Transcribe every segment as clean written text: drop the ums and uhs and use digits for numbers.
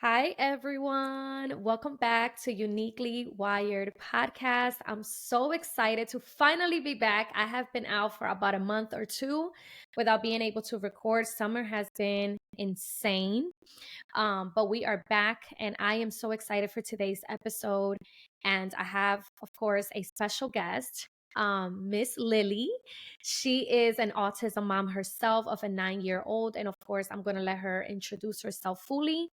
Hi, everyone. Welcome back to Uniquely Wired podcast. I'm so excited to finally be back. I have been out for about a month or two without being able to record. Summer has been insane, but we are back, and I am so excited for today's episode. And I have, of course, a special guest. Miss Lili. She is an autism mom herself of a 9-year-old. And of course, I'm going to let her introduce herself fully.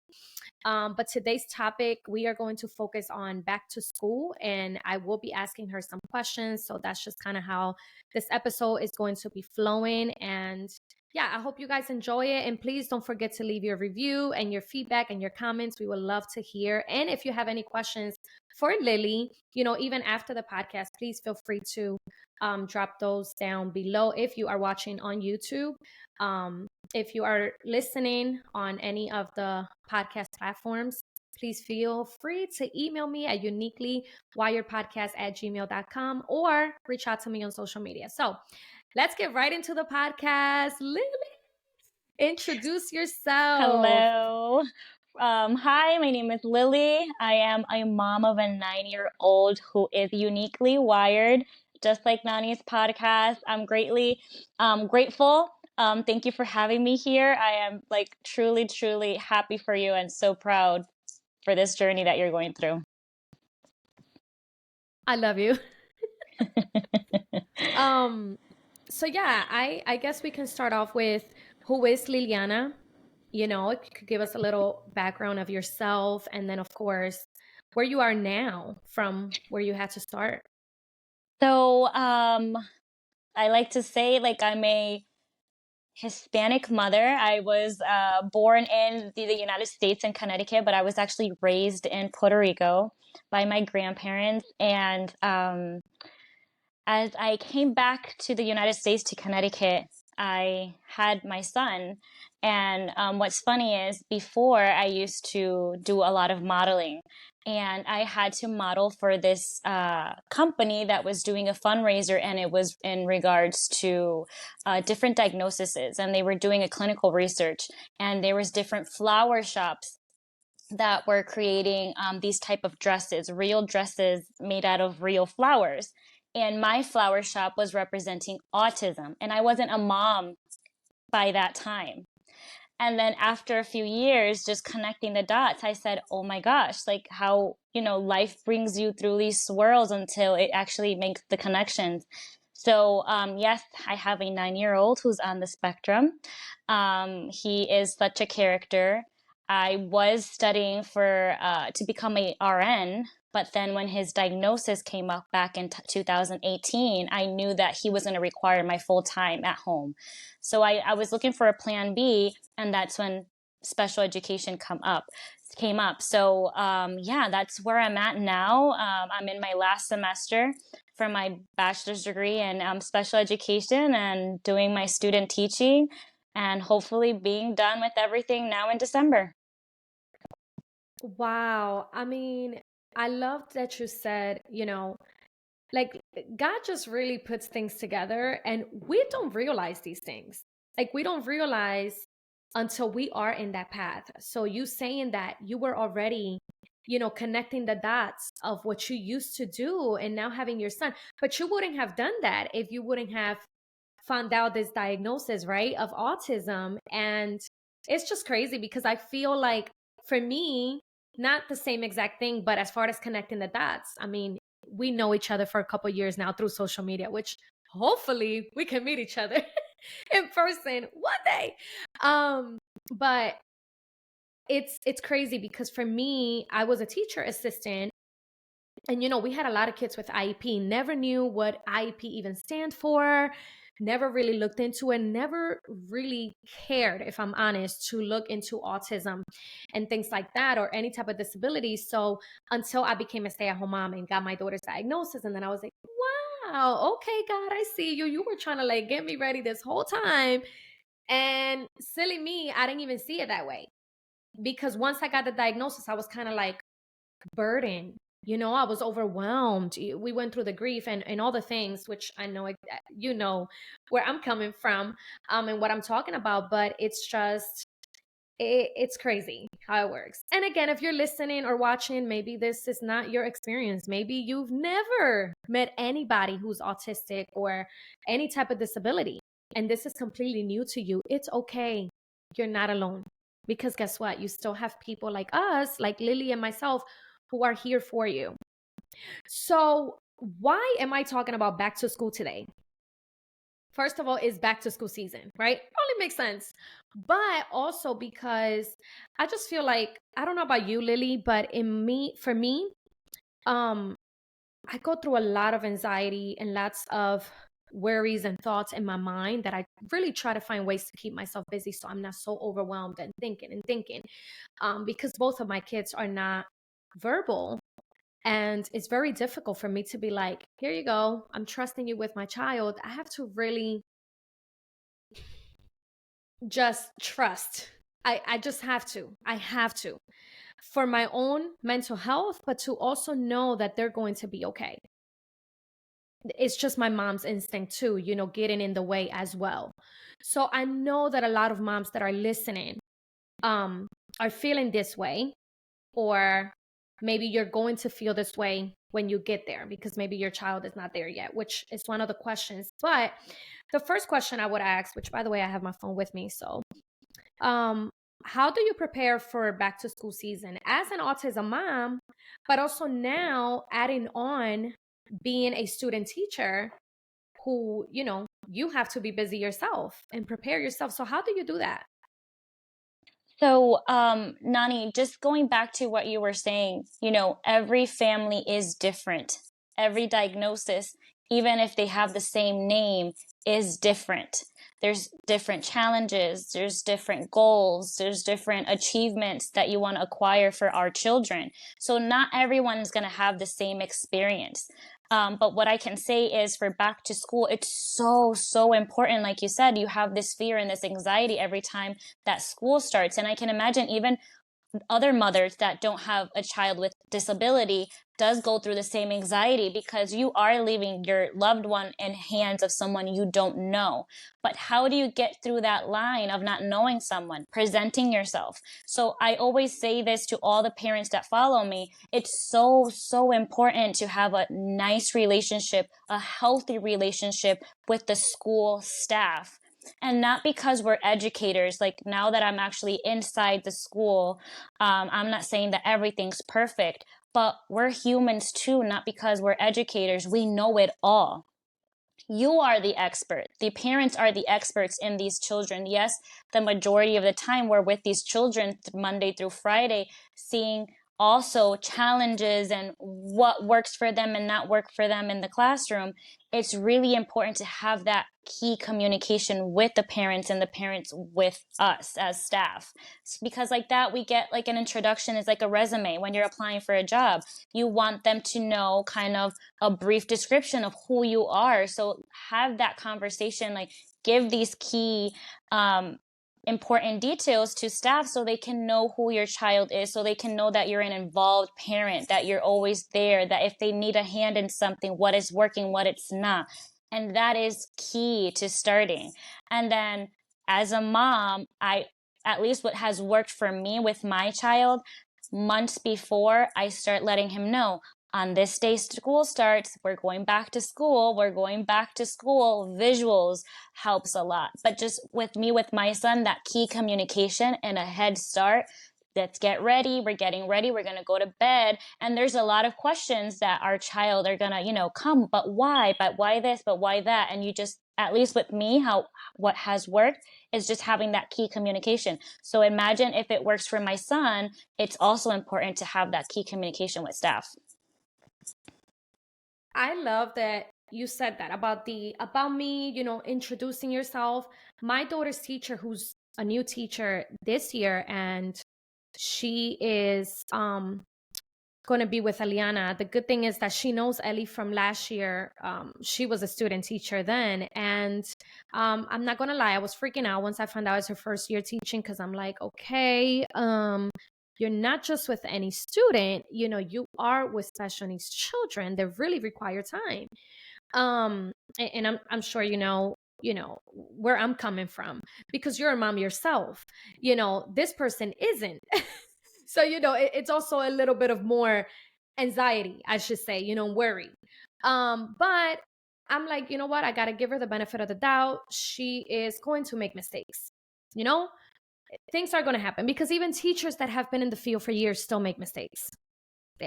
But today's topic, we are going to focus on back to school, and I will be asking her some questions. So that's just kind of how this episode is going to be flowing. And yeah, I hope you guys enjoy it. And please don't forget to leave your review and your feedback and your comments. We would love to hear. And if you have any questions for Lili, even after the podcast, please feel free to drop those down below if you are watching on YouTube. If you are listening on any of the podcast platforms, please feel free to email me at uniquelywiredpodcast@gmail.com or reach out to me on social media. So let's get right into the podcast. Lili, introduce yourself. Hello. Hi, my name is Lili. I am a mom of a 9-year-old who is uniquely wired, just like Nani's podcast. I'm greatly grateful. Thank you for having me here. I am truly, truly happy for you and so proud for this journey that you're going through. I love you. So yeah, I guess we can start off with who is Liliana? If you could give us a little background of yourself, and then of course where you are now from where you had to start. So, I like to say I'm a Hispanic mother. I was born in the United States in Connecticut, but I was actually raised in Puerto Rico by my grandparents. And as I came back to the United States, to Connecticut, I had my son. And what's funny is before I used to do a lot of modeling, and I had to model for this company that was doing a fundraiser, and it was in regards to different diagnoses, and they were doing a clinical research, and there was different flower shops that were creating these type of dresses, real dresses made out of real flowers. And my flower shop was representing autism, and I wasn't a mom by that time. And then after a few years, just connecting the dots, I said, oh my gosh, like how, life brings you through these swirls until it actually makes the connections. So, yes, I have a 9-year-old who's on the spectrum. He is such a character. I was studying for to become a RN, but then when his diagnosis came up back in 2018, I knew that he was going to require my full time at home. So I was looking for a plan B, and that's when special education came up. So yeah, that's where I'm at now. I'm in my last semester for my bachelor's degree in special education and doing my student teaching, and hopefully being done with everything now in December. Wow. I mean, I love that you said, like God just really puts things together, and we don't realize these things. Like we don't realize until we are in that path. So you saying that you were already, connecting the dots of what you used to do and now having your son, but you wouldn't have done that if you wouldn't have found out this diagnosis, right, of autism. And it's just crazy because I feel like for me, not the same exact thing, but as far as connecting the dots, I mean, we know each other for a couple years now through social media, which hopefully we can meet each other in person one day. But it's crazy because for me, I was a teacher assistant, and we had a lot of kids with IEP. Never knew what IEP even stand for. Never really looked into it. Never really cared, if I'm honest, to look into autism and things like that, or any type of disability. So until I became a stay-at-home mom and got my daughter's diagnosis, and then I was like, wow, okay, God, I see you. You were trying to like get me ready this whole time. And silly me, I didn't even see it that way. Because once I got the diagnosis, I was kind of like burdened. I was overwhelmed. We went through the grief and all the things, which I know, where I'm coming from, and what I'm talking about. But it's just, It's crazy how it works. And again, if you're listening or watching, maybe this is not your experience. Maybe you've never met anybody who's autistic or any type of disability, and this is completely new to you. It's okay. You're not alone. Because guess what? You still have people like us, like Lili and myself, who are here for you. So, why am I talking about back to school today? First of all, it's back to school season, right? Only makes sense. But also because I just feel like, I don't know about you, Lili, but for me, um, I go through a lot of anxiety and lots of worries and thoughts in my mind that I really try to find ways to keep myself busy so I'm not so overwhelmed and thinking and thinking. Because both of my kids are not verbal. And it's very difficult for me to be like, here you go. I'm trusting you with my child. I have to really just trust. I just have to. I have to. For my own mental health, but to also know that they're going to be okay. It's just my mom's instinct too, getting in the way as well. So I know that a lot of moms that are listening um are feeling this way, or maybe you're going to feel this way when you get there because maybe your child is not there yet, which is one of the questions. But the first question I would ask, which by the way, I have my phone with me, so um how do you prepare for back to school season as an autism mom, but also now adding on being a student teacher who, you have to be busy yourself and prepare yourself. So how do you do that? So, Nani, just going back to what you were saying, every family is different. Every diagnosis, even if they have the same name, is different. There's different challenges, there's different goals, there's different achievements that you want to acquire for our children. So, not everyone is going to have the same experience. But what I can say is for back to school, it's so, so important. Like you said, you have this fear and this anxiety every time that school starts. And I can imagine even other mothers that don't have a child with disability does go through the same anxiety because you are leaving your loved one in hands of someone you don't know. But how do you get through that line of not knowing someone, presenting yourself? So I always say this to all the parents that follow me. It's so, so important to have a nice relationship, a healthy relationship with the school staff. And not because we're educators, like now that I'm actually inside the school, I'm not saying that everything's perfect, but we're humans too, not because we're educators. We know it all. You are the expert. The parents are the experts in these children. Yes, the majority of the time we're with these children Monday through Friday, seeing also challenges and what works for them and not work for them in the classroom. It's really important to have that key communication with the parents and the parents with us as staff, because like that we get like an introduction is like a resume when you're applying for a job. You want them to know kind of a brief description of who you are. So have that conversation, like give these key important details to staff so they can know who your child is, so they can know that you're an involved parent, that you're always there, that if they need a hand in something, what is working, what it's not. And that is key to starting. And then as a mom, at least what has worked for me with my child, months before I start letting him know, on this day school starts, we're going back to school, visuals helps a lot. But just with me, with my son, that key communication and a head start. Let's get ready, we're getting ready, we're going to go to bed. And there's a lot of questions that our child are going to, come, but why this, but why that? And you just, at least with me, what has worked is just having that key communication. So imagine if it works for my son, it's also important to have that key communication with staff. I love that you said that about me, introducing yourself. My daughter's teacher, who's a new teacher this year, and she is going to be with Liliana. The good thing is that she knows Ellie from last year. She was a student teacher then. And I'm not going to lie, I was freaking out once I found out it's her first year teaching, because I'm like, okay, you're not just with any student, you are with special needs children. They really require time. And I'm sure, where I'm coming from, because you're a mom yourself. This person isn't. So, it's also a little bit of more anxiety, I should say, worry. But I'm like, you know what? I got to give her the benefit of the doubt. She is going to make mistakes. You know, things are going to happen, because even teachers that have been in the field for years still make mistakes.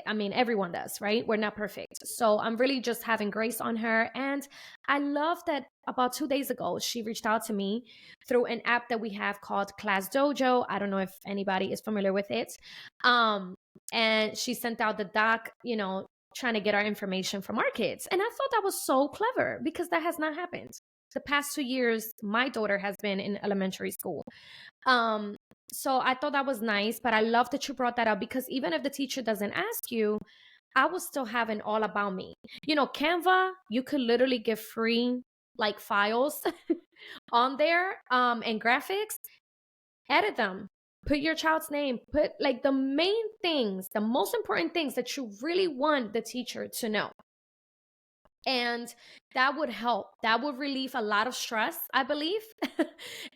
I mean, everyone does, right? We're not perfect. So I'm really just having grace on her. And I love that about 2 days ago, she reached out to me through an app that we have called Class Dojo. I don't know if anybody is familiar with it. And she sent out the doc, trying to get our information from our kids. And I thought that was so clever, because that has not happened. The past 2 years, my daughter has been in elementary school. So I thought that was nice, but I love that you brought that up, because even if the teacher doesn't ask you, I will still have an all about me. Canva, you could literally get free like files on there, and graphics. Edit them. Put your child's name, put like the main things, the most important things that you really want the teacher to know. And that would help. That would relieve a lot of stress, I believe.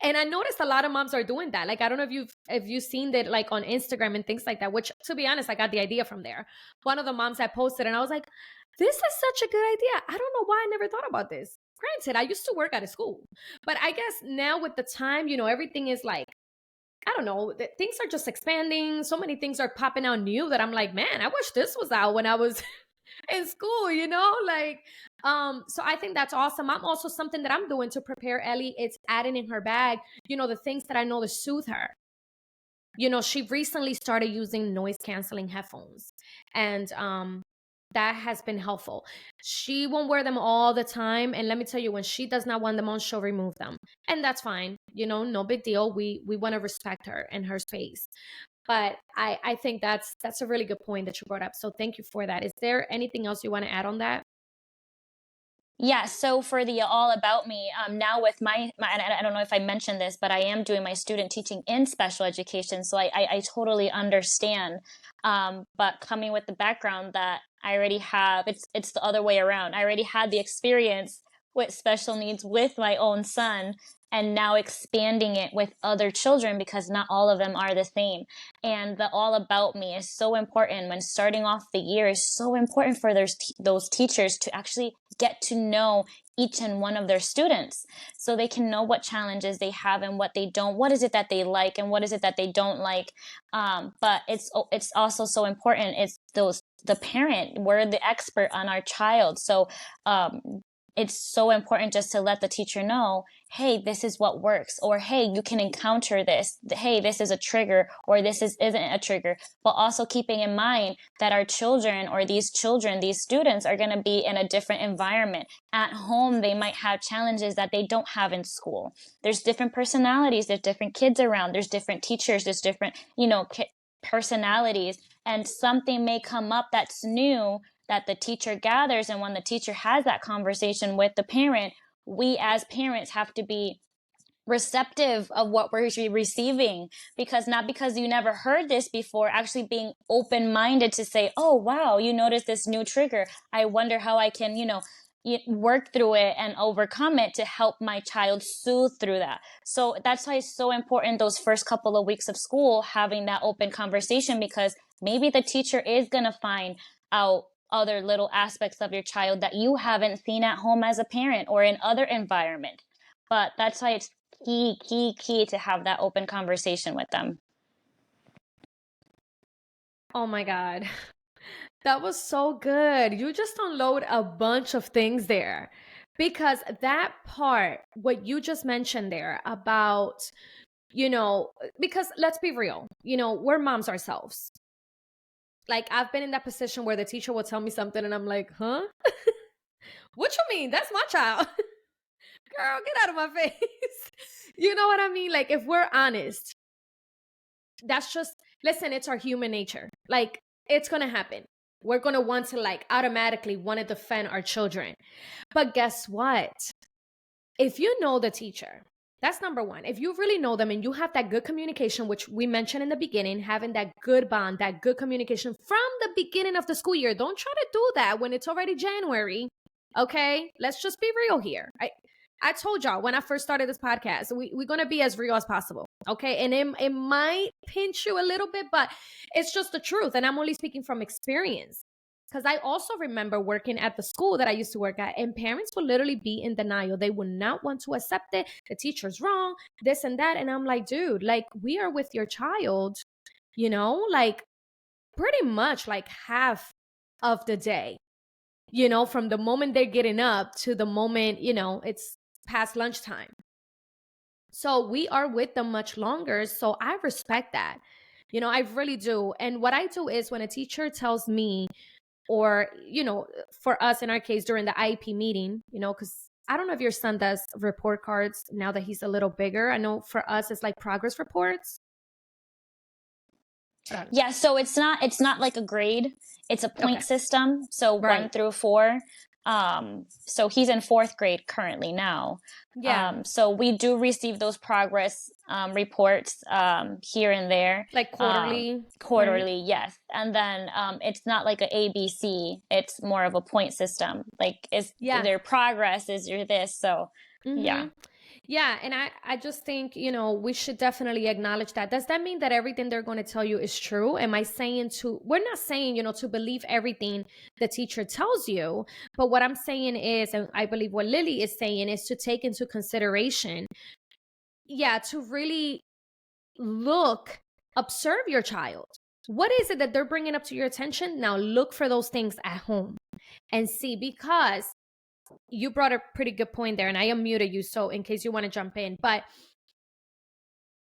And I noticed a lot of moms are doing that. Like, I don't know if you've seen that, like, on Instagram and things like that, which, to be honest, I got the idea from there. One of the moms I posted, and I was like, this is such a good idea. I don't know why I never thought about this. Granted, I used to work at a school, but I guess now with the time, everything is like, I don't know, things are just expanding. So many things are popping out new that I'm like, man, I wish this was out when I was in school, like, so I think that's awesome. I'm also, something that I'm doing to prepare Ellie, it's adding in her bag, the things that I know to soothe her. She recently started using noise canceling headphones, and that has been helpful. She won't wear them all the time, and let me tell you, when she does not want them on, she'll remove them, and that's fine. No big deal. We want to respect her and her space. But I think that's a really good point that you brought up. So thank you for that. Is there anything else you want to add on that? Yeah, so for the all about me, now with my and I don't know if I mentioned this, but I am doing my student teaching in special education, so I totally understand. But coming with the background that I already have, it's the other way around. I already had the experience with special needs with my own son, and now expanding it with other children, because not all of them are the same. And the all about me is so important when starting off the year. Is so important for those teachers to actually get to know each and one of their students, so they can know what challenges they have and what they don't, what is it that they like and what is it that they don't like. But it's also so important, it's the parent, we're the expert on our child. So it's so important just to let the teacher know, hey, this is what works, or hey, you can encounter this, hey, this is a trigger, or isn't a trigger. But also keeping in mind that our children, or these students, are going to be in a different environment. At home, they might have challenges that they don't have in school. There's different personalities, there's different kids around, there's different teachers, there's different personalities, and something may come up that's new that the teacher gathers. And when the teacher has that conversation with the parent, we as parents have to be receptive of what we're receiving, because not because you never heard this before, actually being open-minded to say, oh wow, you noticed this new trigger, I wonder how I can work through it and overcome it to help my child soothe through that. So that's why it's so important those first couple of weeks of school, having that open conversation, because maybe the teacher is going to find out other little aspects of your child that you haven't seen at home as a parent or in other environments. But that's why it's key to have that open conversation with them. Oh my God. That was so good. You just unload a bunch of things there, because that part, what you just mentioned there about, because let's be real, we're moms ourselves. Like, I've been in that position where the teacher will tell me something and I'm like, huh? What you mean? That's my child. Girl, get out of my face. You know what I mean? Like, if we're honest, that's just, listen, it's our human nature. Like, it's going to happen. We're going to want to, like, automatically want to defend our children. But guess what? If you know the teacher, that's number one. If you really know them and you have that good communication, which we mentioned in the beginning, having that good bond, that good communication from the beginning of the school year. Don't try to do that when it's already January. Okay? Let's just be real here. I told y'all when I first started this podcast, we're going to be as real as possible. Okay. And it might pinch you a little bit, but it's just the truth. And I'm only speaking from experience. Because I also remember working at the school that I used to work at, and parents would literally be in denial. They would not want to accept it. The teacher's wrong, this and that. And I'm like, dude, like, we are with your child, like pretty much like half of the day, from the moment they're getting up to the moment, it's past lunchtime. So we are with them much longer. So I respect that. I really do. And what I do is when a teacher tells me, or, for us in our case during the IEP meeting, because I don't know if your son does report cards now that he's a little bigger. I know for us it's like progress reports. Yeah, so it's not like a grade. It's a point system. So Right. 1 through 4. So he's in 4th grade currently now. Yeah. So we do receive those progress reports here and there. Like quarterly. Quarterly, right? Yes. And then it's not like an ABC. It's more of a point system. Like their progress is your this. So yeah. Yeah, and I just think, we should definitely acknowledge that. Does that mean that everything they're going to tell you is true? Am I saying we're not saying, to believe everything the teacher tells you, but what I'm saying is, and I believe what Lili is saying, is to take into consideration, to really observe your child. What is it that they're bringing up to your attention? Now look for those things at home and see, because you brought a pretty good point there, and I unmuted you, so in case you want to jump in, but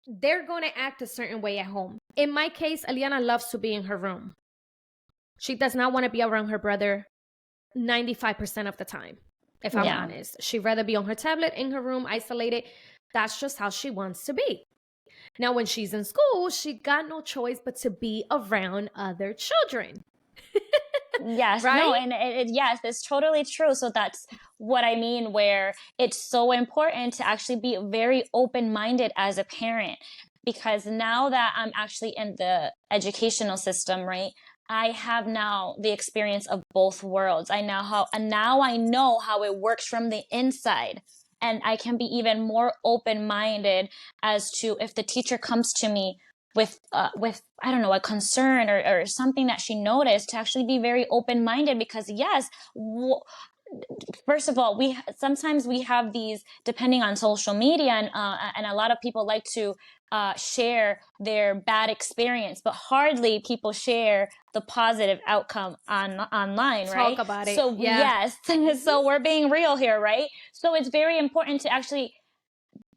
they're going to act a certain way at home. In my case, Liliana loves to be in her room. She does not want to be around her brother 95% of the time, if I'm honest. She'd rather be on her tablet, in her room, isolated. That's just how she wants to be. Now, when she's in school, she got no choice but to be around other children. Yes, right? No, and yes, it's totally true. So that's what I mean, where it's so important to actually be very open-minded as a parent, because now that I'm actually in the educational system, right, I have now the experience of both worlds. Now I know how it works from the inside. And I can be even more open-minded as to if the teacher comes to me with I don't know, a concern or something that she noticed, to actually be very open-minded, because yes, first of all, sometimes we have these, depending on social media, and a lot of people like to share their bad experience, but hardly people share the positive outcome online, right? Talk about it. So yes, so we're being real here, right? So it's very important to actually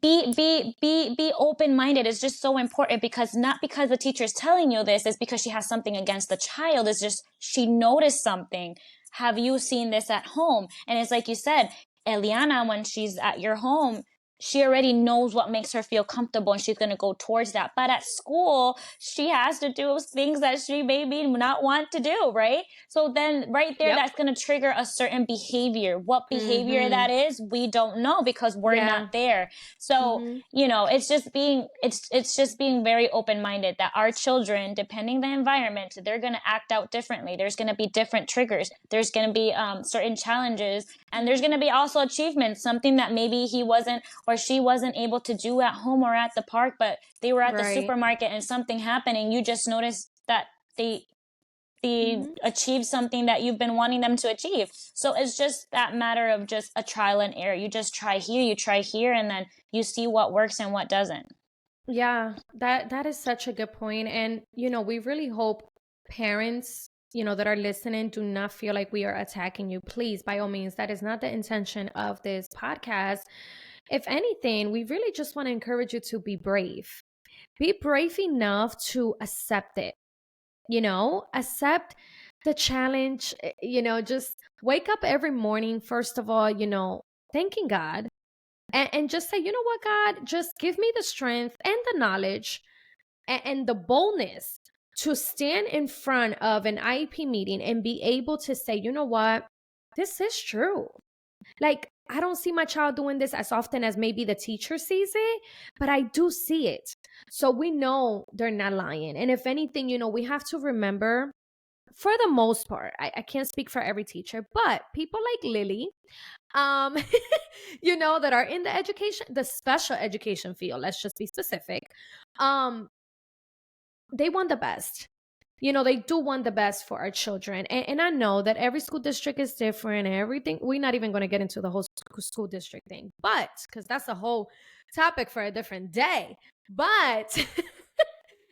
be open-minded. Is just so important, because not because the teacher is telling you this, is because she has something against the child. It's just she noticed something. Have you seen this at home? And it's like you said, Liliana, when she's at your home, she already knows what makes her feel comfortable, and she's going to go towards that. But at school, she has to do things that she maybe not want to do, right? So then right there, that's going to trigger a certain behavior. What behavior that is, we don't know, because we're not there. So, it's just being very open-minded, that our children, depending the environment, they're going to act out differently. There's going to be different triggers. There's going to be certain challenges, and there's going to be also achievements, something that maybe he wasn't or she wasn't able to do at home or at the park, but they were at the supermarket and something happened, and you just noticed that they achieved something that you've been wanting them to achieve. So it's just that matter of just a trial and error. You just try here, and then you see what works and what doesn't. Yeah, that is such a good point. And, we really hope parents, that are listening, do not feel like we are attacking you. Please, by all means, that is not the intention of this podcast. If anything, we really just want to encourage you to be brave. Be brave enough to accept it. Accept the challenge. Just wake up every morning, first of all, thanking God, and just say, you know what, God, just give me the strength and the knowledge and the boldness to stand in front of an IEP meeting and be able to say, you know what, this is true. Like, I don't see my child doing this as often as maybe the teacher sees it, but I do see it. So we know they're not lying. And if anything, we have to remember for the most part, I can't speak for every teacher, but people like Lili, um, that are in the special education field, let's just be specific, um, they want the best. They do want the best for our children. And I know that every school district is different and everything. We're not even going to get into the whole school district thing, but because that's a whole topic for a different day. But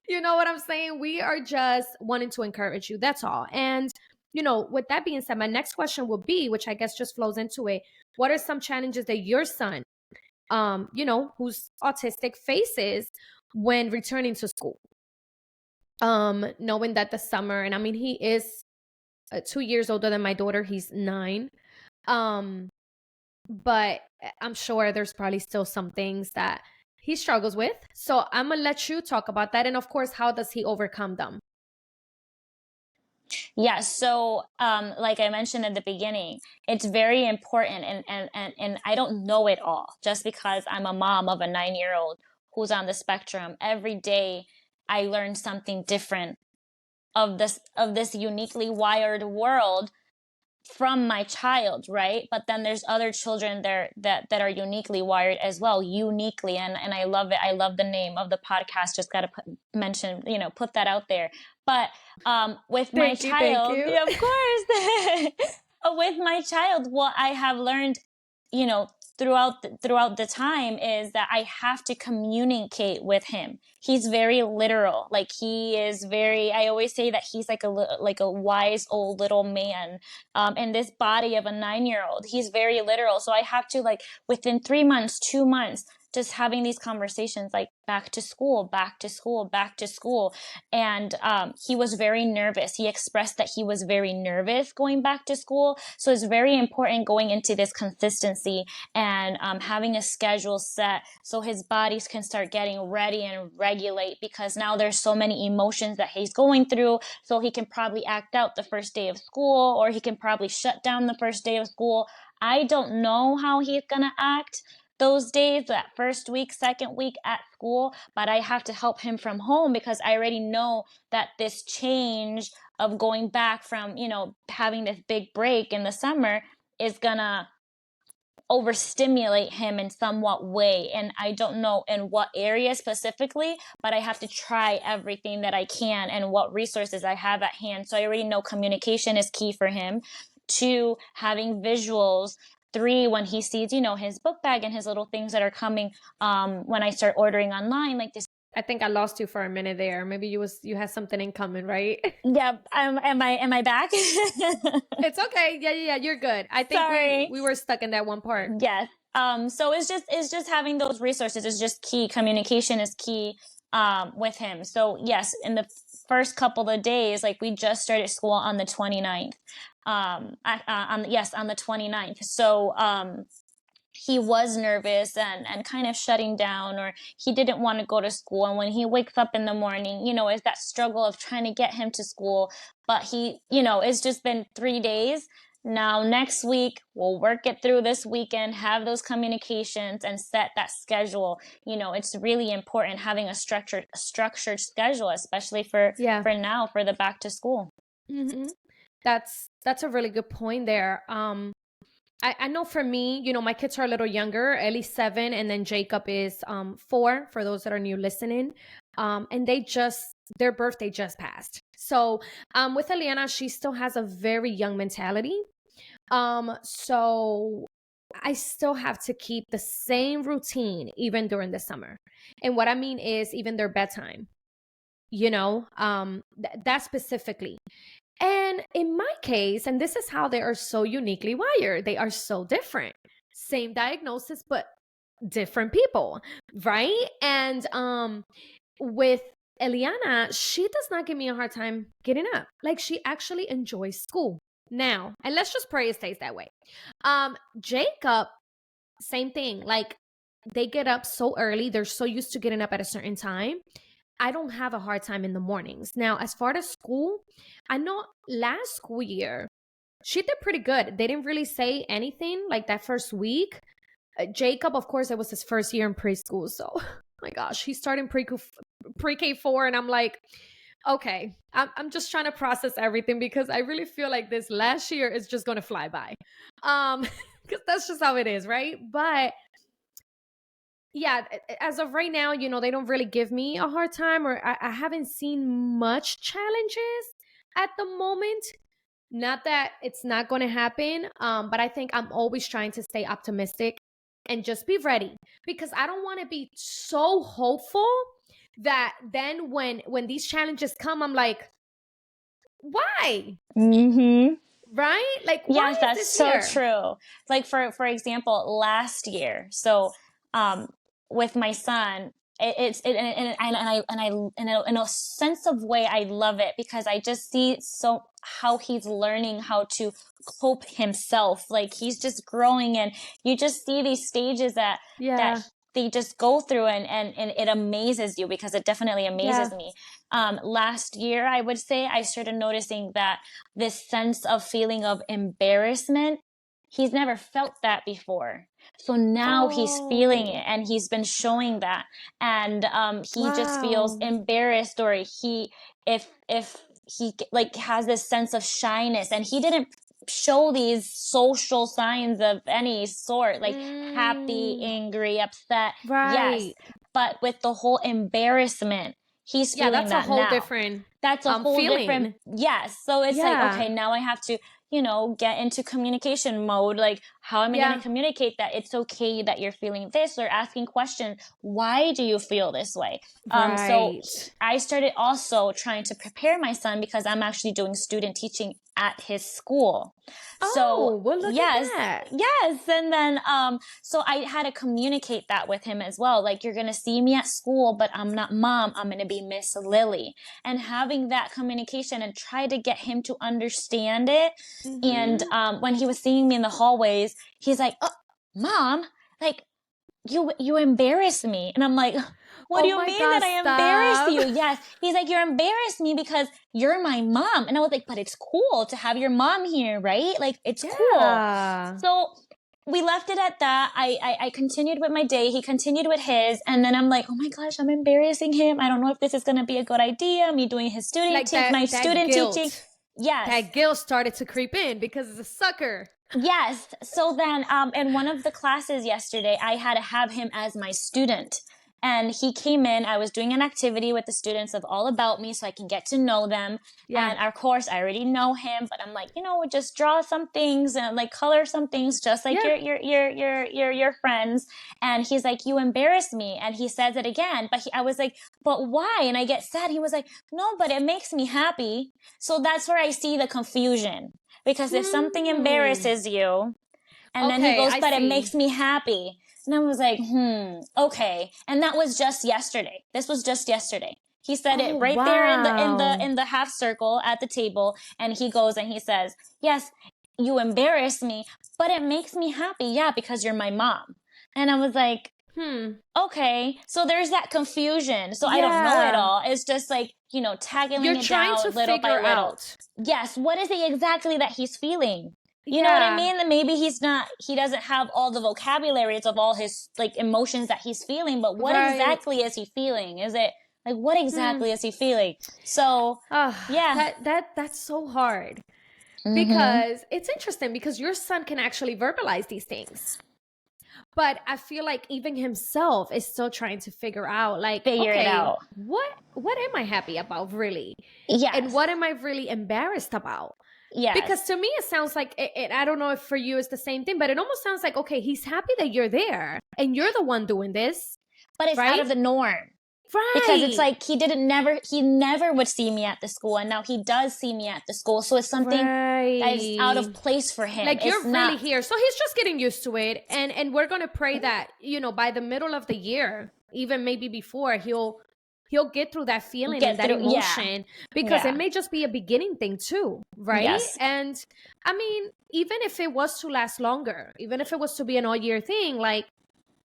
you know what I'm saying? We are just wanting to encourage you. That's all. And, with that being said, my next question will be, which I guess just flows into it. What are some challenges that your son, who's autistic, faces when returning to school? Knowing that the summer, and I mean, he is 2 years older than my daughter. He's 9. Um, but I'm sure there's probably still some things that he struggles with. So I'm gonna let you talk about that. And of course, how does he overcome them? Yeah, so like I mentioned at the beginning, it's very important, and I don't know it all just because I'm a mom of a 9-year-old who's on the spectrum. Every day I learn something different of this uniquely wired world from my child, right? But then there's other children there that are uniquely wired as well, uniquely, and I love it. I love the name of the podcast. Just got to put that out there. But with my Thank child, you. yeah, of course, with my child, what I have learned, throughout the time is that I have to communicate with him. He's very literal. Like he is very. I always say that he's like a wise old little man, in this body of a 9-year-old. He's very literal. So I have to, like, within 3 months, 2 months, just having these conversations, like back to school, back to school, back to school. And he was very nervous. He expressed that he was very nervous going back to school. So it's very important going into this consistency and having a schedule set so his bodies can start getting ready and regulate, because now there's so many emotions that he's going through. So he can probably act out the first day of school, or he can probably shut down the first day of school. I don't know how he's going to act those days, that first week, second week at school, but I have to help him from home because I already know that this change of going back from, having this big break in the summer is gonna overstimulate him in somewhat way. And I don't know in what area specifically, but I have to try everything that I can and what resources I have at hand. So I already know communication is key for him. 2, having visuals. 3, when he sees, his book bag and his little things that are coming, when I start ordering online, like this. I think I lost you for a minute there. Maybe you had something in common, right? Yeah, am I back? It's okay. Yeah. You're good. I think Sorry. we were stuck in that one part. Yes. So it's just having those resources is just key. Communication is key with him. So yes, in the first couple of days, like we just started school on the 29th. On the 29th. So he was nervous and kind of shutting down, or he didn't want to go to school. And when he wakes up in the morning, it's that struggle of trying to get him to school. But it's just been 3 days. Now, next week, we'll work it through this weekend, have those communications and set that schedule. It's really important having a structured schedule, especially for now, for the back to school. Mm-hmm. That's a really good point there. I know for me, my kids are a little younger. Ellie's 7, and then Jacob is 4. For those that are new listening, and their birthday just passed. So with Liliana, she still has a very young mentality. So I still have to keep the same routine even during the summer. And what I mean is even their bedtime. That specifically. And in my case, and this is how they are so uniquely wired, they are so different. Same diagnosis, but different people, right? And with Eliana, she does not give me a hard time getting up. Like she actually enjoys school now. And let's just pray it stays that way. Jacob, same thing. Like they get up so early, they're so used to getting up at a certain time. I don't have a hard time in the mornings. Now, as far as school, I know last school year, she did pretty good. They didn't really say anything like that first week. Jacob, of course, it was his first year in preschool. So, oh my gosh, he's starting pre-K4. And I'm like, Okay. I'm just trying to process everything because I really feel like this last year is just going to fly by. Um, because that's just how it is, right? But yeah, as of right now, they don't really give me a hard time, or I haven't seen much challenges at the moment. Not that it's not going to happen, but I think I'm always trying to stay optimistic and just be ready, because I don't want to be so hopeful that then when these challenges come, I'm like, why? Mm-hmm. Right? Like, why Yes, is that's this so here? true. Like for example, last year, so um with my son, in a sense of way, I love it because I just see so how he's learning how to cope himself. Like he's just growing, and you just see these stages that Yeah. they just go through, and it amazes you, because it definitely amazes Yeah. me. Last year, I would say I started noticing that this sense of feeling of embarrassment. He's never felt that before. So now he's feeling Oh, it, and he's been showing that. And he just feels wow. embarrassed, or if he like has this sense of shyness, and he didn't show these social signs of any sort, like happy, Mm, angry, upset. Yes. right. But with the whole embarrassment, he's Yeah, feeling that's a that whole now. different That's a whole different, feeling. yes. So it's like, Yeah. okay, now I have to, get into communication mode. Like, how am I going to Yeah. communicate that it's okay that you're feeling this, or asking questions? Why do you feel this way? Right. I started also trying to prepare my son, because I'm actually doing student teaching at his school. So Oh, well, look at yes, that. yes. And then, so I had to communicate that with him as well. Like, you're going to see me at school, but I'm not mom. I'm going to be Miss Lily. And having that communication and try to get him to understand it. And, Mm-hmm. when he was seeing me in the hallways, he's like, oh, mom, like, you embarrass me. And I'm like, what do Oh you my mean that God, I embarrass stop. you? Yes. He's like, you're embarrassed me because you're my mom. And I was like, but it's cool to have your mom here, right? Like, it's cool. Yeah. So we left it at that. I continued with my day. He continued with his. And then I'm like, oh my gosh, I'm embarrassing him. I don't know if this is going to be a good idea. Me doing his Like my that student teaching. guilt. Yes. That guilt started to creep in because it's a sucker. Yes. So then, in one of the classes yesterday, I had to have him as my student. And he came in, I was doing an activity with the students of all about me so I can get to know them. Yeah. And of course, I already know him, but I'm like, just draw some things and like color some things, just like Yeah. your friends. And he's like, you embarrass me. And he says it again, but I was like, but why? And I get sad. He was like, no, but it makes me happy. So that's where I see the confusion. Because if something Hmm. embarrasses you, and then he Okay, goes, I but it see. makes me happy. And I was like, okay. And that was just yesterday. This was just yesterday. He said it Oh, right there in the wow. half circle at the table. And he goes and he says, yes, you embarrass me, but it makes me happy. Yeah, because you're my mom. And I was like, Hmm. okay. So there's that confusion. So I don't know it Yeah. all. It's just like, tagging You're it trying to down little by figure little. out. Yes. What is it exactly that he's feeling? You know what I Yeah. mean? That maybe he doesn't have all the vocabularies of all his like emotions that he's feeling, but what Right. exactly is he feeling? Is it like, what Hmm. exactly is he feeling? So, Ah, yeah. that's so hard, Mm-hmm. because it's interesting because your son can actually verbalize these things. But I feel like even himself is still trying to figure out, like, Figure it okay, out. what am I happy about really? And Yes. what am I really embarrassed about? Because Yes. to me it sounds like I don't know if for you it's the same thing, but it almost sounds like, okay, he's happy that you're there and you're the one doing this, But it's out right? of the norm. Because it's Right. like he never would see me at the school, and now he does see me at the school. So it's something that is out Right. of place for him. Like, It's you're really not. here. So he's just getting used to it. And we're gonna pray that, by the middle of the year, even maybe before, he'll get through that feeling and Get that through. Yeah. emotion, because it Yeah. may just be a beginning thing too, right? Yes. And I mean, even if it was to last longer, even if it was to be an all year thing, like,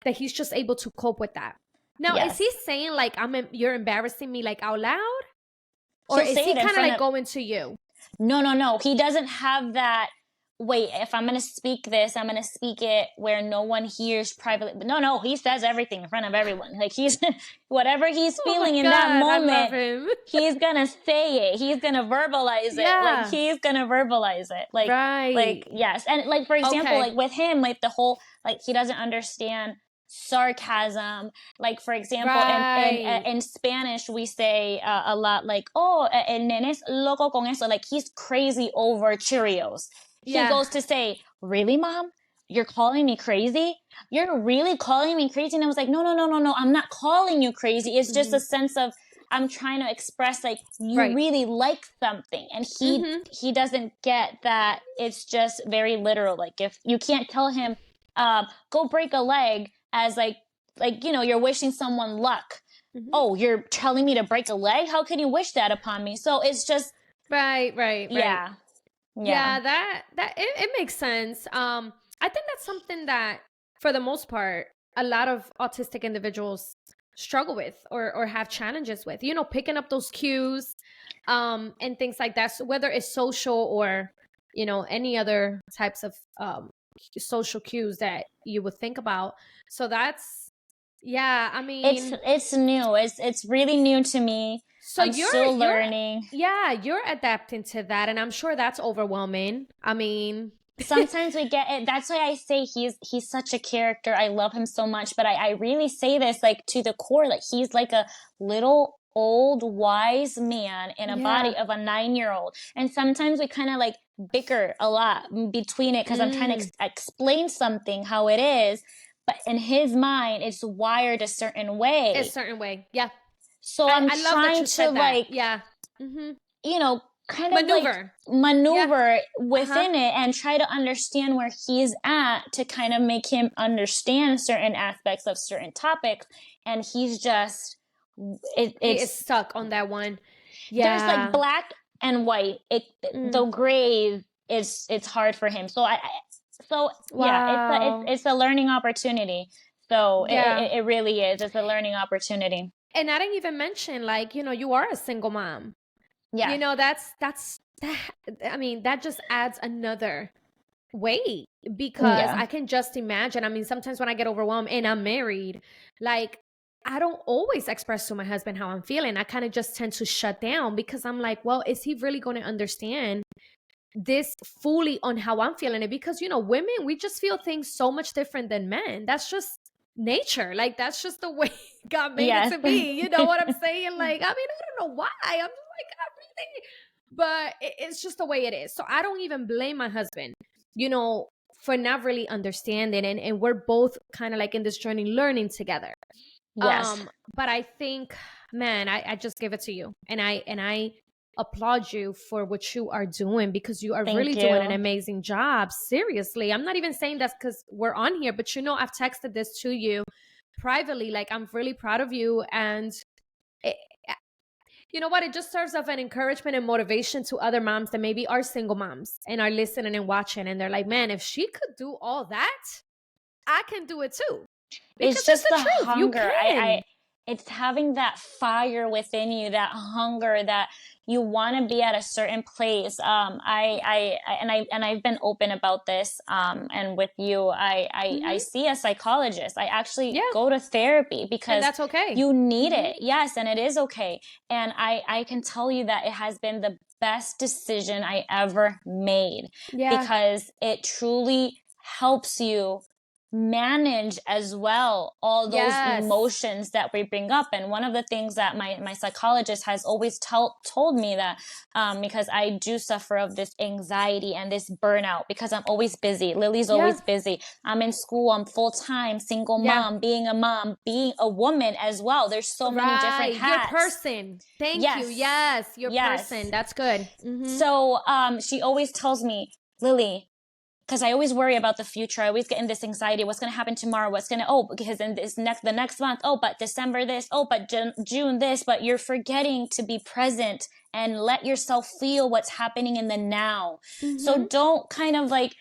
that he's just able to cope with that. Now, is he Yes. saying like, you're embarrassing me, like, out loud? Or He'll is say he it in kind of front like of. going to you? No, no, no. He doesn't have that wait, if I'm going to speak this, I'm going to speak it where no one hears privately. But no, he says everything in front of everyone. Like he's, whatever he's Oh my feeling in that God, I love moment, him. he's going to say it. He's going to verbalize it. Like Yeah. he's going to verbalize it. Right. Yes. And like, for example, Okay. like with him, like the whole, like he doesn't understand sarcasm. Like for example, Right. in Spanish we say a lot like, oh, el nene es loco con eso, like he's crazy over Cheerios. He Yeah. goes to say, really, mom, you're calling me crazy? You're really calling me crazy? And I was like, no, I'm not calling you crazy. It's just Mm-hmm. a sense of, I'm trying to express like you Right. really like something. And Mm-hmm. he doesn't get that. It's just very literal. Like if you can't tell him go break a leg as like you're wishing someone luck. Mm-hmm. Oh, you're telling me to break a leg? How can you wish that upon me? So it's just Right. yeah. Yeah, it makes sense. I think that's something that, for the most part, a lot of autistic individuals struggle with or have challenges with. You know, picking up those cues, and things like that. So whether it's social or any other types of social cues that you would think about. So that's yeah. I mean, It's new. It's really new to me. so I'm you're still you're learning. yeah, you're adapting to that, and I'm sure that's overwhelming. I mean, Sometimes we get it. That's why I say he's such a character. I love him so much, but I really say this like to the core. Like he's like a little old wise man in a yeah. body of a 9-year-old. And sometimes we kind of like bicker a lot between it because I'm trying to Mm, explain something how it is, but in his mind it's wired a certain a way. certain way. Yeah. So I'm I love that trying you to said that. like, Yeah. Mm-hmm. kind of like Maneuver. Yeah. maneuver Uh-huh. within it and try to understand where he's at to kind of make him understand certain aspects of certain topics. And he's just, He is it's, stuck on that one. there's like Yeah. black and white. Mm. The gray it's hard for him. So yeah, Wow. it's a learning opportunity. So Yeah. it really is. It's a learning opportunity. And I didn't even mention, like, you are a single mom. Yes. That's that. I mean, that just adds another weight, because Yeah. I can just imagine. I mean, sometimes when I get overwhelmed and I'm married, like, I don't always express to my husband how I'm feeling. I kind of just tend to shut down, because I'm like, well, is he really going to understand this fully on how I'm feeling it? Because, women, we just feel things so much different than men. That's just nature. Like, that's just the way God made it Yes. to be. You know what I'm saying? Like, I mean, I don't know why. I'm just like, God, really? But it's just the way it is. So I don't even blame my husband, for not really understanding. And we're both kind of like in this journey learning together. Yes. But I think, man, I just give it to you. And I applaud you for what you are doing, because you are really Thank doing an you. amazing job. Seriously. I'm not even saying that's because we're on here, but I've texted this to you privately. Like, I'm really proud of you. And it, you know what? It just serves as an encouragement and motivation to other moms that maybe are single moms and are listening and watching. And they're like, man, if she could do all that, I can do it too. It's Because it's just the the truth. You hunger. can. It's having that fire within you, that hunger that you want to be at a certain place. And I've been open about this. And with you, I Mm-hmm. see a psychologist. I actually Yeah. go to therapy And because that's okay. you need Mm-hmm. it. Yes. And it is okay. And I can tell you that it has been the best decision I ever made, Yeah. because it truly helps you manage as well all those Yes. emotions that we bring up. And one of the things that my psychologist has always told me that because I do suffer of this anxiety and this burnout, because I'm always busy. Lily's Yeah. always busy. I'm in school. I'm full-time single Yeah. mom, being a woman as well. There's so many different Right. Your hats. person. Thank you. Yes. Yes. Your person. Yes. That's good. Mm-hmm. So she always tells me, Lily, because I always worry about the future. I always get in this anxiety. What's going to happen tomorrow? Because in the next month, but December this, but June this, but you're forgetting to be present and let yourself feel what's happening in the now. Mm-hmm. So don't kind of like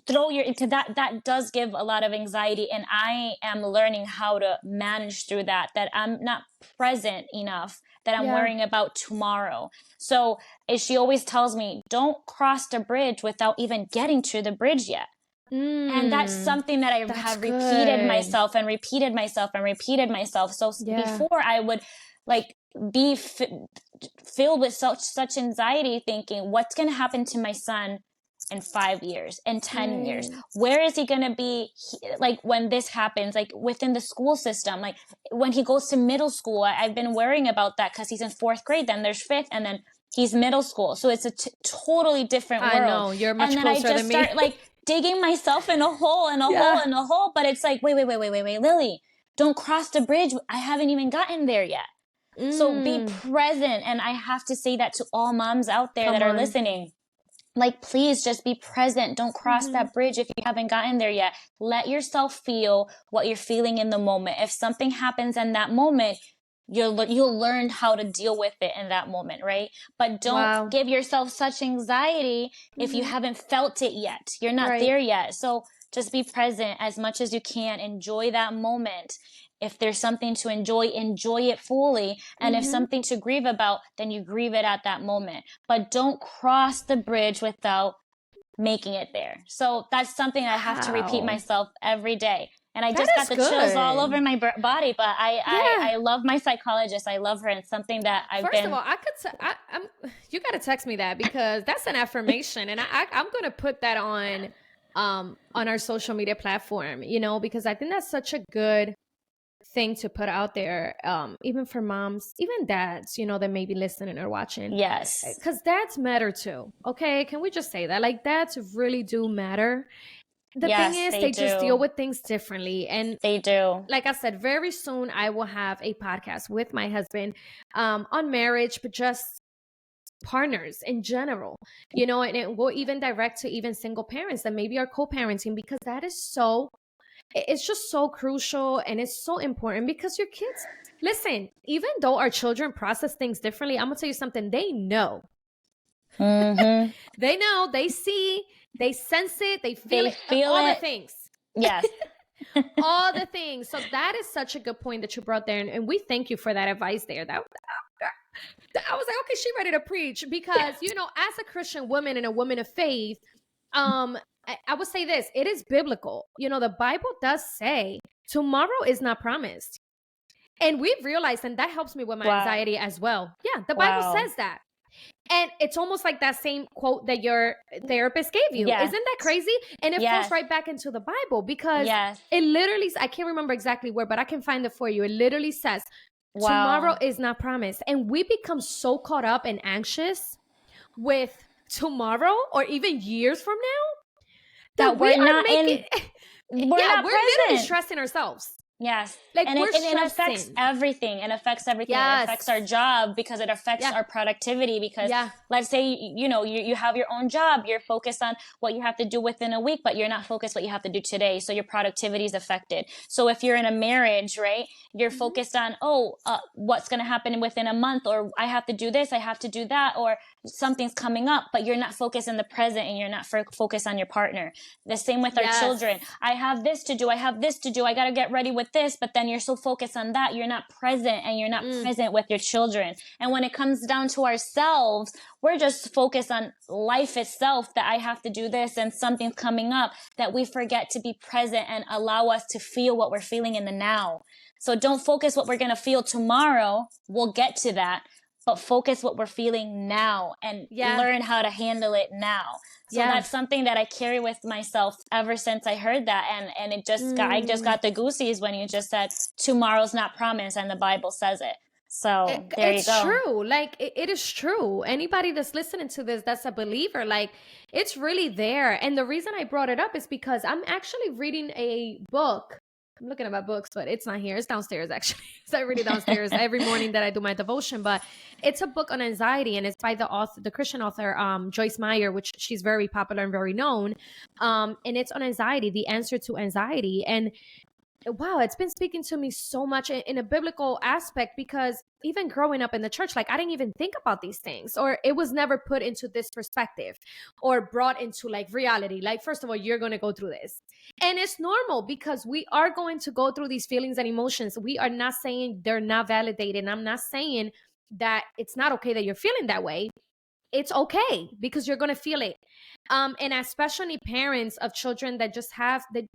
throw your into that does give a lot of anxiety, and I am learning how to manage through that I'm not present enough, that I'm Yeah. worrying about tomorrow. So she always tells me, don't cross the bridge without even getting to the bridge yet. And that's something that I That's have repeated good. myself and repeated myself and repeated myself. So Yeah. before I would like be filled with such anxiety, thinking, what's going to happen to my son in 5 years, in 10 years? Right. Where is he going to be, like, when this happens, like within the school system, like when he goes to middle school? I've been worrying about that because he's in 4th grade, then there's 5th, and then he's middle school. So it's a totally different I world. know, you're And much then I closer just than me. start like digging myself in a hole and a hole Yeah. and a hole. But it's like, wait, Lily, don't cross the bridge. I haven't even gotten there yet. So be present. And I have to say that to all moms out there that Come are on. listening. Like, please just be present. Don't cross that bridge if you haven't gotten there yet. Let yourself feel what you're feeling in the moment. If something happens in that moment, you'll learn how to deal with it in that moment, right? But don't Wow. give yourself such anxiety if you haven't felt it yet. You're not Right. there yet. So just be present as much as you can. Enjoy that moment. If there's something to enjoy it fully. And if something to grieve about, then you grieve it at that moment. But don't cross the bridge without making it there. So that's something I have to repeat Wow. myself every day. And I That just got is the chills all good. over my body, but Yeah. I love my psychologist. I love her, and something that I've First of been. all, I'm you got to text me that, because that's an affirmation, and I'm going to put that on our social media platform, because I think that's such a good thing to put out there, even for moms, even dads, that may be listening or watching, Yes. because dads matter too. Okay, can we just say that? Like, dads really do matter. The thing Yes, is, they they just deal do. with things differently. And They do. like I said, very soon I will have a podcast with my husband, on marriage, but just partners in general, and it will even direct to even single parents that maybe are co-parenting, because that is it's just so crucial, and it's so important, because your kids, listen, even though our children process things differently, I'm gonna tell you something, they know. They know, they see, they sense it, they feel They it, feel all the it. things. Yes. All the things. So that is such a good point that you brought there, and we thank you for that advice there. That I was like, okay, she ready to preach, because as a Christian woman and a woman of faith, I would say this: it is biblical. The Bible does say tomorrow is not promised, and we've realized, and that helps me with my Wow. anxiety as well. Yeah, the Bible Wow. says that. And it's almost like that same quote that your therapist gave you. Yes. Isn't that crazy? And it falls Yes. right back into the Bible, because Yes. it literally, I can't remember exactly where, but I can find it for you. It literally says, tomorrow Wow. is not promised. And we become so caught up and anxious with tomorrow, or even years from now, That that we we're are not making, in. We're yeah, not we're literally present. stressing ourselves. Yes. Like, And we're it affects stressing. everything. It affects everything. It affects our Yes. job, because it affects Yeah. our productivity. Because Yeah. let's say, you have your own job. You're focused on what you have to do within a week, but you're not focused what you have to do today. So your productivity is affected. So if you're in a marriage, right, you're focused on, what's going to happen within a month, or I have to do this, I have to do that, or something's coming up, but you're not focused in the present, and you're not focused on your partner. The same with our Yes. children. I have this to do. I have this to do. I got to get ready with this, but then you're so focused on that, you're not present, and you're not present with your children. And when it comes down to ourselves, we're just focused on life itself, that I have to do this, and something's coming up, that we forget to be present and allow us to feel what we're feeling in the now. So don't focus what we're going to feel tomorrow. We'll get to that. But focus what we're feeling now, and learn how to handle it now. So that's something that I carry with myself ever since I heard that. And it just I just got the goosies when you just said tomorrow's not promised, and the Bible says it. So there you go. It's true. Like, it is true. Anybody that's listening to this, that's a believer, like, it's really there. And the reason I brought it up is because I'm actually reading a book. I'm looking at my books, but it's not here. It's downstairs, actually. So I read it downstairs every morning that I do my devotion. But it's a book on anxiety, and it's by the Christian author, Joyce Meyer, which she's very popular and very known. And it's on anxiety, the answer to anxiety. And wow, it's been speaking to me so much in a biblical aspect, because even growing up in the church, like, I didn't even think about these things, or it was never put into this perspective or brought into like reality. Like, first of all, you're going to go through this, and it's normal, because we are going to go through these feelings and emotions. We are not saying they're not validated. I'm not saying that it's not okay that you're feeling that way. It's okay because you're going to feel it. And especially parents of children that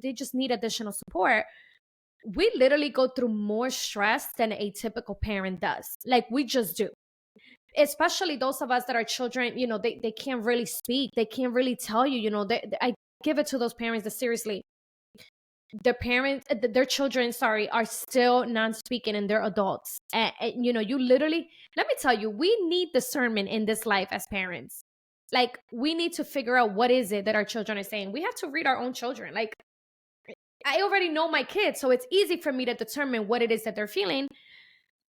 they just need additional support, we literally go through more stress than a typical parent does. Like, we just do. Especially those of us that are children, they can't really speak. They can't really tell you, I give it to those parents that seriously, their children, sorry, are still non-speaking and they're adults. And you literally, let me tell you, we need discernment in this life as parents. Like, we need to figure out what is it that our children are saying. We have to read our own children. Like, I already know my kids, so it's easy for me to determine what it is that they're feeling.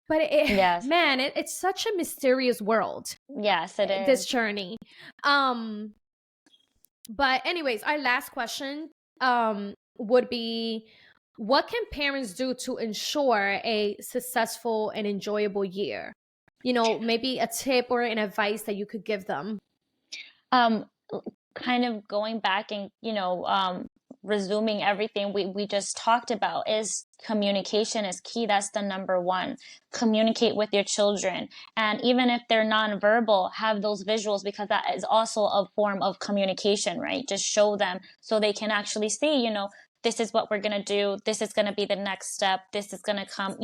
But Yes. man, it's such a mysterious world. Yes, it is. This journey. But anyways, our last question would be, what can parents do to ensure a successful and enjoyable year? Maybe a tip or an advice that you could give them. Kind of going back and, resuming everything we just talked about, is communication is key. That's the number one. Communicate with your children. And even if they're nonverbal, have those visuals, because that is also a form of communication, right? Just show them so they can actually see, this is what we're going to do. This is going to be the next step. This is going to come,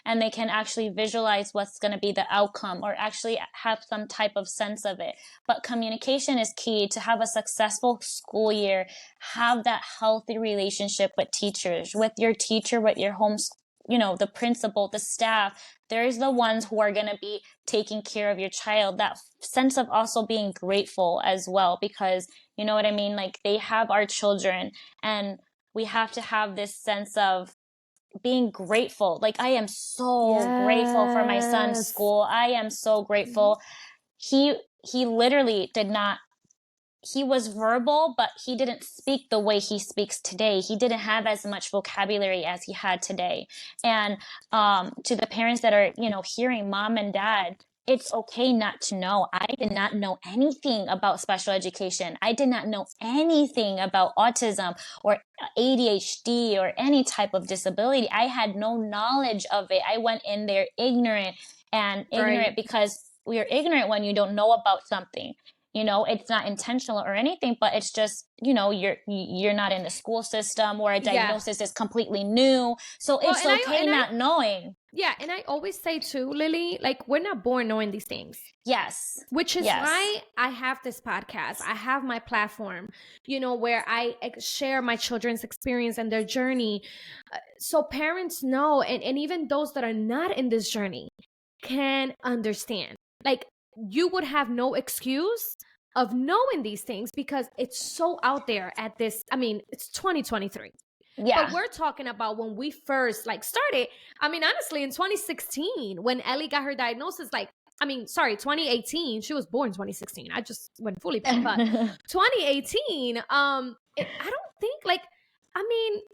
and they can actually visualize what's going to be the outcome, or actually have some type of sense of it. But communication is key to have a successful school year. Have that healthy relationship with teachers, with your teacher, with your home, the principal, the staff. There's the ones who are going to be taking care of your child. That sense of also being grateful as well, because you know what I mean? Like, they have our children, and we have to have this sense of being grateful. Like, I am so grateful for my son's school. I am so grateful. He literally did not, he was verbal, but he didn't speak the way he speaks today. He didn't have as much vocabulary as he had today. And to the parents that are, hearing, mom and dad, it's okay not to know. I did not know anything about special education. I did not know anything about autism or ADHD or any type of disability. I had no knowledge of it. I went in there ignorant Right. because we are ignorant when you don't know about something. It's not intentional or anything, but it's just, you're not in the school system, or a diagnosis is completely new. So it's okay not knowing. Yeah. And I always say too, Lily, like, we're not born knowing these things. Yes. Which is why I have this podcast. I have my platform, where I share my children's experience and their journey. So parents know, and even those that are not in this journey can understand. Like, you would have no excuse of knowing these things because it's so out there at this. I mean, it's 2023. Yeah. But we're talking about when we first started. I mean, honestly, in 2016, when Ellie got her diagnosis, 2018. She was born 2016. I just went fully back. But 2018, I don't think I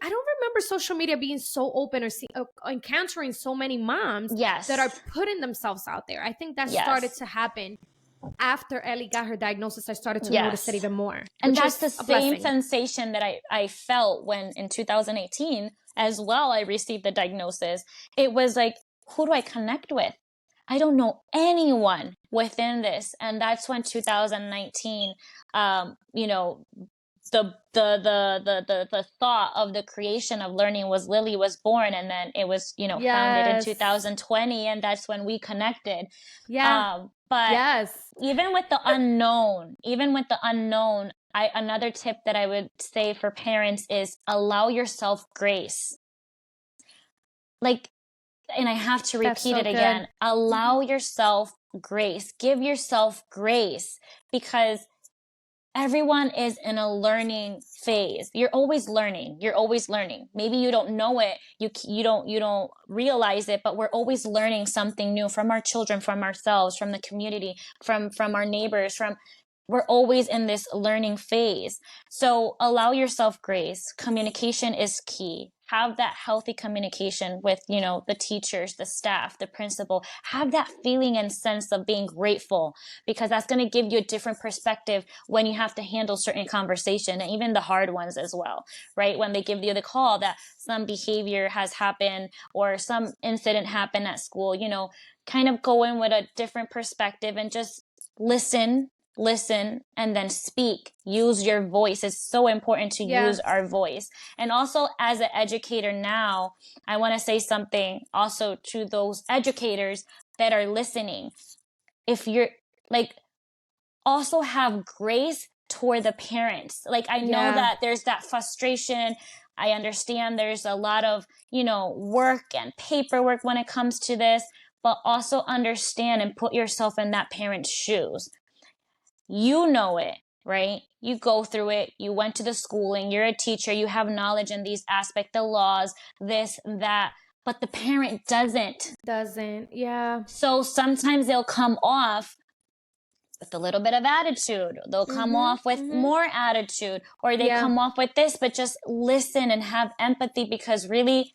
don't remember social media being so open or encountering so many moms that are putting themselves out there. I think that started to happen after Ellie got her diagnosis. I started to notice it even more. And that's the same sensation that I felt when in 2018 as well, I received the diagnosis. It was like, who do I connect with? I don't know anyone within this. And that's when 2019, the thought of the creation of Learning was Lili was born, and then it was, founded in 2020, and that's when we connected. But even with the unknown, another tip that I would say for parents is allow yourself grace. And I have to repeat it again. Allow yourself grace. Give yourself grace, because everyone is in a learning phase. You're always learning. Maybe you don't know it. You don't realize it, but we're always learning something new from our children, from ourselves, from the community, from our neighbors, we're always in this learning phase. So allow yourself grace. Communication is key. have that healthy communication with, you know, the teachers, the staff, the principal. Have that feeling and sense of being grateful, because that's going to give you a different perspective when you have to handle certain conversation, and even the hard ones as well, right? When they give you the call that some behavior has happened or some incident happened at school, you know, kind of go in with a different perspective and just listen, and then speak. Use your voice. It's so important to use our voice. And also, as an educator now, I want to say something also to those educators that are listening. If you're like, also have grace toward the parents. Like, I know that there's that frustration. I understand there's a lot of, you know, work and paperwork when it comes to this, but also understand and put yourself in that parent's shoes. You know it, right? You go through it. You went to the schooling. You're a teacher. You have knowledge in these aspects, the laws, this, that, but the parent doesn't. Yeah. So sometimes they'll come off with a little bit of attitude. They'll come off with more attitude, or they come off with this, but just listen and have empathy, because really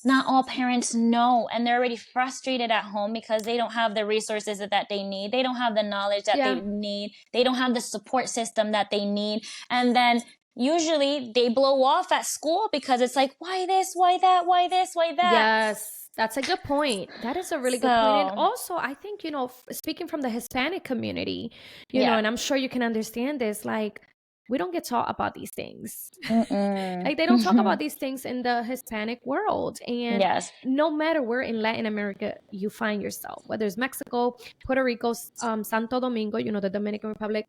not all parents know, and they're already frustrated at home because they don't have the resources that they need. They don't have the knowledge that they need. They don't have the support system that they need. And then usually they blow off at school because it's like, why this, why that, why this, why that? Yes, that's a good point. That is a really good point. And also, I think, you know, speaking from the Hispanic community, you know, and I'm sure you can understand this, like, we don't get taught about these things. Like, they don't talk about these things in the Hispanic world. And no matter where in Latin America you find yourself, whether it's Mexico, Puerto Rico, Santo Domingo, you know, the Dominican Republic,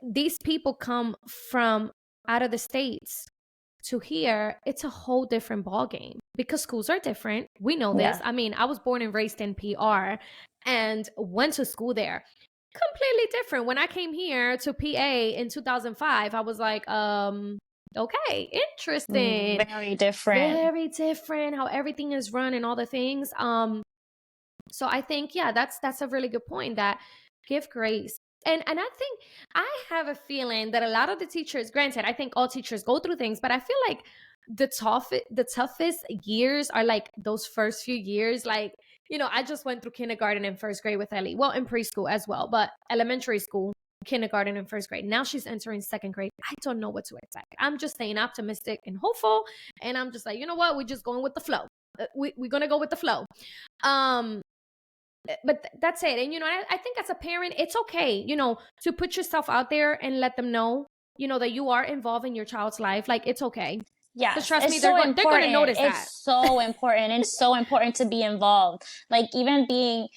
these people come from out of the States to here. It's a whole different ballgame because schools are different. We know this. I mean, I was born and raised in PR and went to school there. Completely different. When I came here to PA in 2005, I was like, okay, interesting. Very different. Very different how everything is run and all the things. So I think, that's a really good point, that give grace. And I think, I have a feeling that a lot of the teachers, granted, I think all teachers go through things, but I feel like the toughest years are like those first few years. Like, you know, I just went through kindergarten and first grade with Ellie. Well, in preschool as well, but elementary school, kindergarten and first grade. Now she's entering second grade. I don't know what to expect. I'm just staying optimistic and hopeful. And I'm just like, you know what? We're just going with the flow. We're going to go with the flow. But that's it. And, you know, I think as a parent, it's okay, you know, to put yourself out there and let them know, you know, that you are involved in your child's life. Like, it's okay. Yeah, trust me, they're going to notice that. It's so important. It's so important to be involved. Like, even being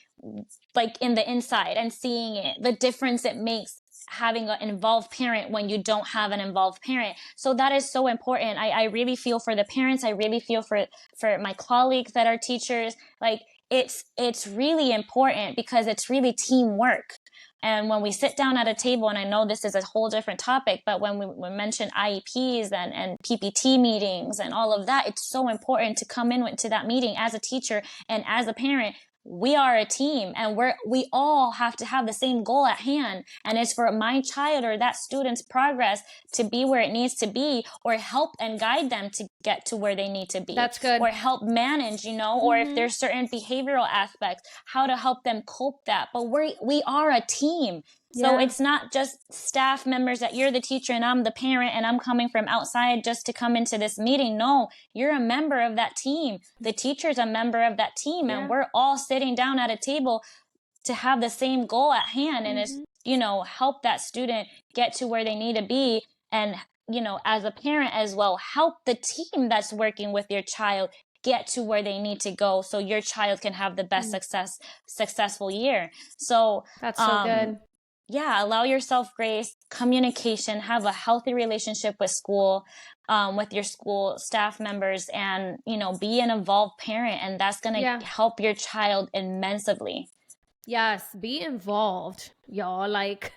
like in the inside and seeing it, the difference it makes having an involved parent when you don't have an involved parent. So that is so important. I really feel for the parents. I really feel for my colleagues that are teachers. Like, it's really important because it's really teamwork. And when we sit down at a table, and I know this is a whole different topic, but when we mention IEPs and PPT meetings and all of that, it's so important to come to that meeting as a teacher and as a parent. We are a team, and we all have to have the same goal at hand. And it's for my child or that student's progress to be where it needs to be, or help and guide them to get to where they need to be. That's good. Or help manage, you know, or if there's certain behavioral aspects, how to help them cope that. But we are a team. So it's not just staff members that you're the teacher and I'm the parent and I'm coming from outside just to come into this meeting. No, you're a member of that team. The teacher's a member of that team, and we're all sitting down at a table to have the same goal at hand. And it's, you know, help that student get to where they need to be. And, you know, as a parent as well, help the team that's working with your child get to where they need to go so your child can have the best successful year. So that's so good. Yeah, allow yourself grace, communication, have a healthy relationship with school, with your school staff members, and, you know, be an involved parent. And that's going to help your child immensely. Yes, be involved, y'all. Like,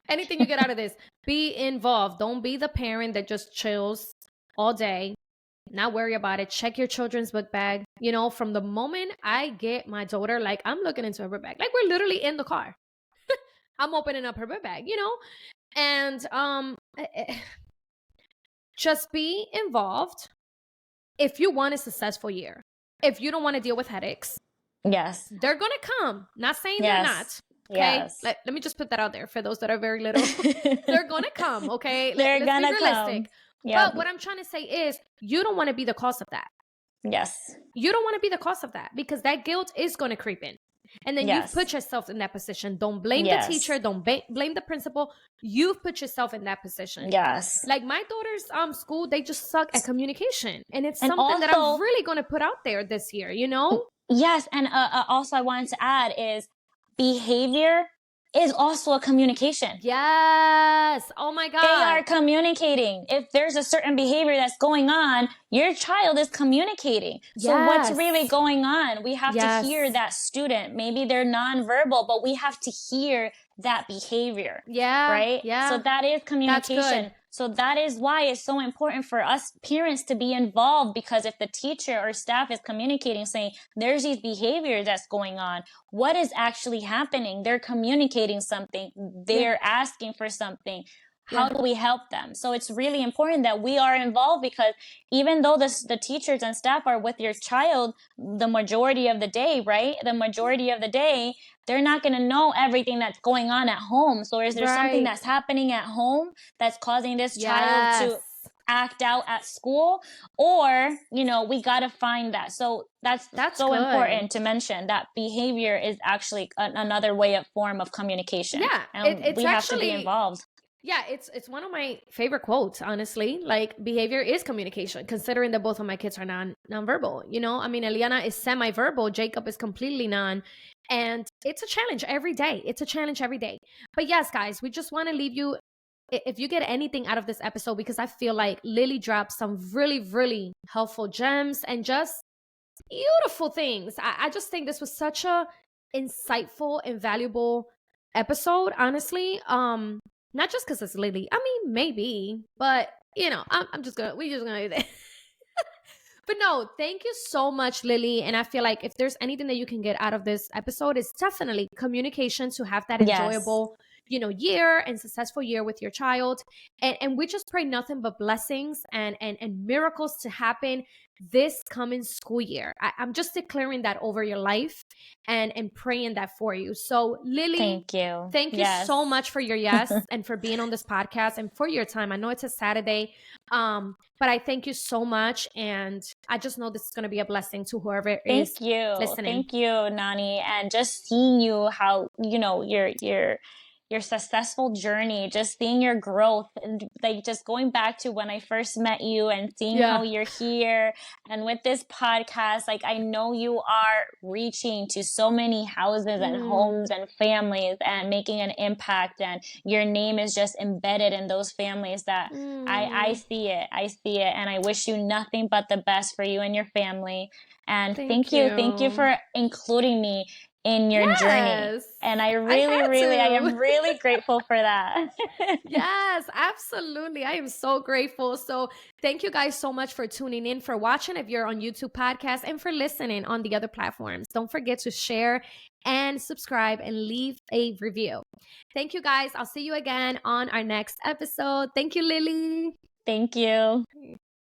anything you get out of this, be involved. Don't be the parent that just chills all day, not worry about it. Check your children's book bag. You know, from the moment I get my daughter, like, I'm looking into her book bag. Like, we're literally in the car. I'm opening up her book bag, you know? And just be involved. if you want a successful year, if you don't want to deal with headaches, Yes. they're going to come. Not saying they're not. Yes. Okay. Yes. Let me just put that out there for those that are very little. They're going to come. Okay. They're Let's be gonna realistic. come. Yep. But what I'm trying to say is you don't want to be the cause of that. Yes. You don't want to be the cause of that because that guilt is going to creep in. And then Yes. you've put yourself in that position. Don't blame Yes. the teacher. Don't blame the principal. You've put yourself in that position. Yes. Like my daughter's school, they just suck at communication. And it's And something that I'm also- really going to put out there this year, you know? Yes. And also I wanted to add is behavior is also a communication. Yes. Oh my God. They are communicating. If there's a certain behavior that's going on, your child is communicating. So what's Yes. really going on? We have Yes. to hear that student. Maybe they're nonverbal, but we have to hear that behavior. Yeah. Right? Yeah. So that is communication. That's good. So that is why it's so important for us parents to be involved, because if the teacher or staff is communicating, saying there's these behaviors that's going on, what is actually happening? They're communicating something. They're asking for something. How do we help them? So it's really important that we are involved, because even though the teachers and staff are with your child the majority of the day, right? The majority of the day, they're not going to know everything that's going on at home. So is there something that's happening at home that's causing this child to act out at school? Or, you know, we got to find that. So that's so good. important to mention that behavior is actually another form of communication. Yeah. And we have to be involved. Yeah, it's one of my favorite quotes, honestly. Like, behavior is communication, considering that both of my kids are nonverbal. You know, I mean, Liliana is semi-verbal, Jacob is completely non. And it's a challenge every day. It's a challenge every day. But yes, guys, we just want to leave you, if you get anything out of this episode, because I feel like Lili dropped some really, really helpful gems and just beautiful things. I just think this was such a insightful and valuable episode, honestly. Not just because it's Lili. I mean, maybe, but you know, we're just gonna do that. But no, thank you so much, Lili. And I feel like if there's anything that you can get out of this episode, it's definitely communication, to have that enjoyable, you know, year and successful year with your child. And we just pray nothing but blessings and miracles to happen this coming school year. I'm just declaring that over your life and praying that for you. So Lili, thank you so much for your yes and for being on this podcast and for your time. I know it's a Saturday, but I thank you so much, and I just know this is going to be a blessing to whoever is listening. Thank you, Nani. And just seeing you, how, you know, your successful journey, just seeing your growth, and like just going back to when I first met you and seeing how you're here. And with this podcast, like, I know you are reaching to so many houses and homes and families and making an impact, and your name is just embedded in those families. That I see it. And I wish you nothing but the best for you and your family. And thank you for including me in your journey. And I am really grateful for that. Yes, absolutely. I am so grateful. So thank you guys so much for tuning in, for watching if you're on YouTube podcast, and for listening on the other platforms. Don't forget to share and subscribe and leave a review. Thank you guys. I'll see you again on our next episode. Thank you, Lili. Thank you.